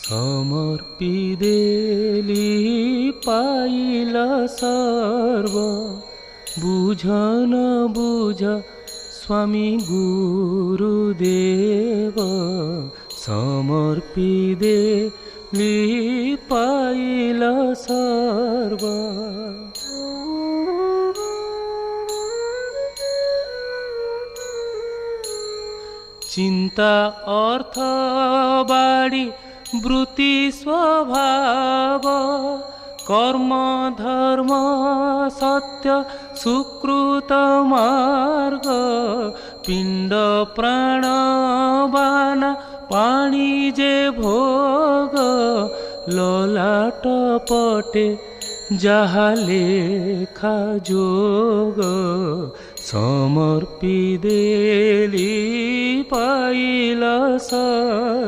समर्पिदेली पाइला सर्व बुझन बुझ स्वामी गुरुदेव समर्पिदेली पाइला सर्व। चिंता अर्थ बाड़ी वृत्ति स्वभाव कर्म धर्म सत्य सुकृत मार्ग पिंड प्राण बाना पाणी जे भोग ललाट पटे जहा लेखा जोग समर्पिदेली पाइला सर्व।